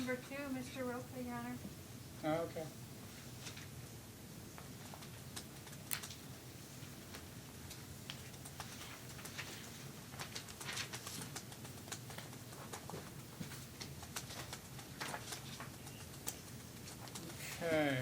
number 2, Mr. Roca, Your Honor. Oh, okay. Okay.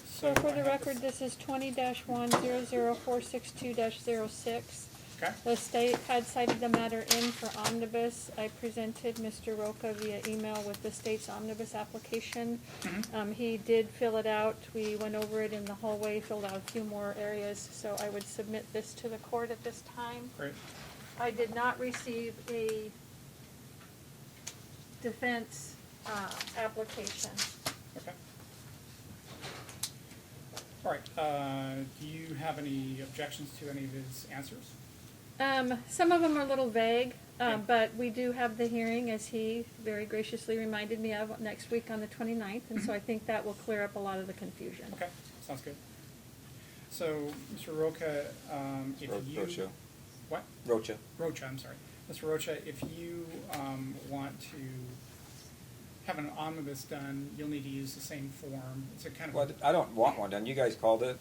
So for I the have record, this is 20-100-462-06. Okay. The state had cited the matter in for omnibus. I presented Mr. Roca via email with the state's omnibus application. Mhm. He did fill it out. We went over it in the hallway, filled out a few more areas, so I would submit this to the court at this time. Great. I did not receive a defense application. Okay. All right. Do you have any objections to any of his answers? Some of them are a little vague, Okay. but we do have the hearing, as he very graciously reminded me of, next week on the 29th, and so I think that will clear up a lot of the confusion. Okay. Sounds good. So, Mr. Roca, if you... Rocha. What? Rocha. Rocha, I'm sorry. Mr. Rocha, if you want to have an omnibus done, you'll need to use the same form. It's a kind of... Well, I don't want one done. You guys called it.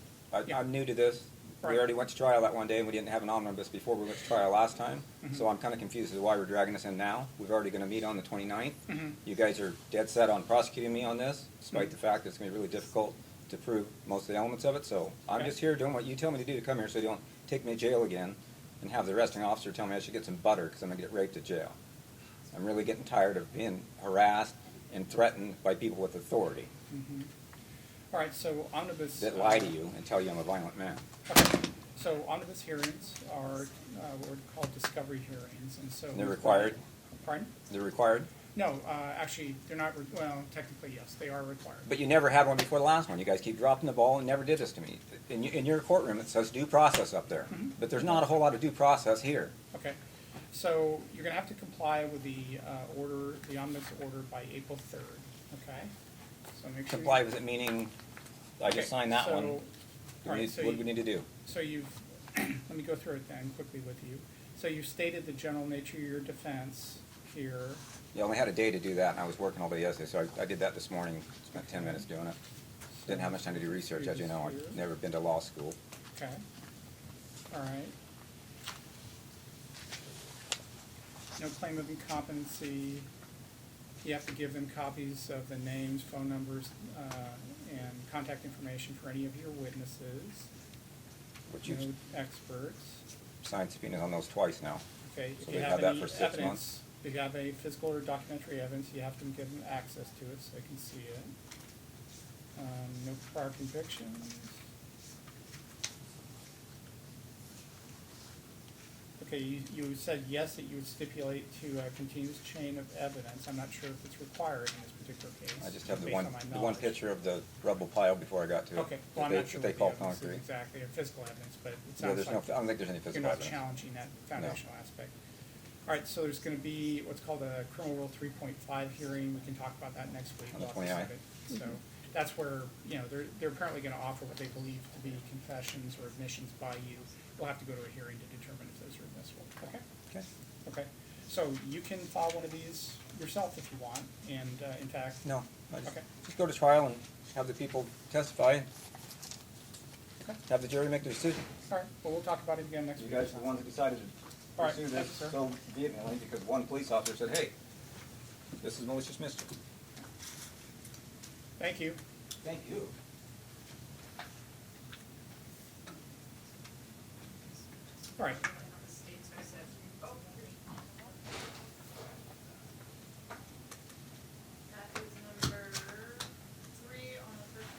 Yeah. I'm new to this. Right. We already went to trial that one day, and we didn't have an omnibus before we went to trial last time. Mhm. So I'm kind of confused as to why we're dragging this in now. We're already going to meet on the 29th. Mhm. You guys are dead set on prosecuting me on this, despite Mhm. the fact that it's going to be really difficult to prove most of the elements of it. So I'm Okay. just here doing what you tell me to do to come here so you don't take me to jail again and have the arresting officer tell me I should get some butter because I'm going to get raped at jail. I'm really getting tired of being harassed and threatened by people with authority Mhm. All right, so omnibus... that lie to you and tell you I'm a violent man. Okay. So omnibus hearings are what are called discovery hearings, and so... And they're required? Pardon? They're required? No, actually, they're not, well, technically, yes, they are required. But you never had one before the last one. You guys keep dropping the ball and never did this to me. In your courtroom, it says due process up there. Mhm. But there's not a whole lot of due process here. Okay, so you're going to have to comply with the order, the omnibus order by April 3rd, okay? So make sure... Comply with it meaning, I Okay, just signed that so- one. all right, so What do you- we need to do? So you've, let me go through it then quickly with you. So you've stated the general nature of your defense here. You only had a day to do that, and I was working all day yesterday, so I did that this morning. Spent 10 minutes doing it. Didn't have much time to do research, as you know. I've never been to law school. Okay, all right. No claim of incompetency. You have to give them copies of the names, phone numbers, and contact information for any of your witnesses. But No you've experts. signed subpoenas on those twice now. Okay, So if you they have have that any for 6 evidence, months? if you have a physical or documentary evidence, you have to give them access to it so they can see it. No prior convictions. Okay, you said yes, that you would stipulate to a continuous chain of evidence. I'm not sure if it's required in this particular case. I just have the based one, on my the one knowledge. picture of the rubble pile before I got to it. Okay, well, I'm that not sure they what the call evidence is concrete. exactly, or physical evidence, but it Yeah, sounds there's like no, I don't think there's any you're physical not evidence. challenging that foundational aspect. All right, so there's going to be what's called a criminal rule 3.5 hearing. We can talk about that next week. On the We'll have to 29th. set it. So that's where, you know, they're apparently going to offer what they believe to be confessions or admissions by you. We'll have to go to a hearing to determine if those are admissible. Okay? Okay. Okay. So you can file one of these yourself if you want, and in fact... No, I just, Okay. just go to trial and have the people testify, Okay. have the jury make the decision. All right, well, we'll talk about it again next You week. guys are the ones that decided All to right, pursue thank this you, sir. so vehemently because one police officer said, hey, this is malicious mischief. Thank you. Thank you. All right,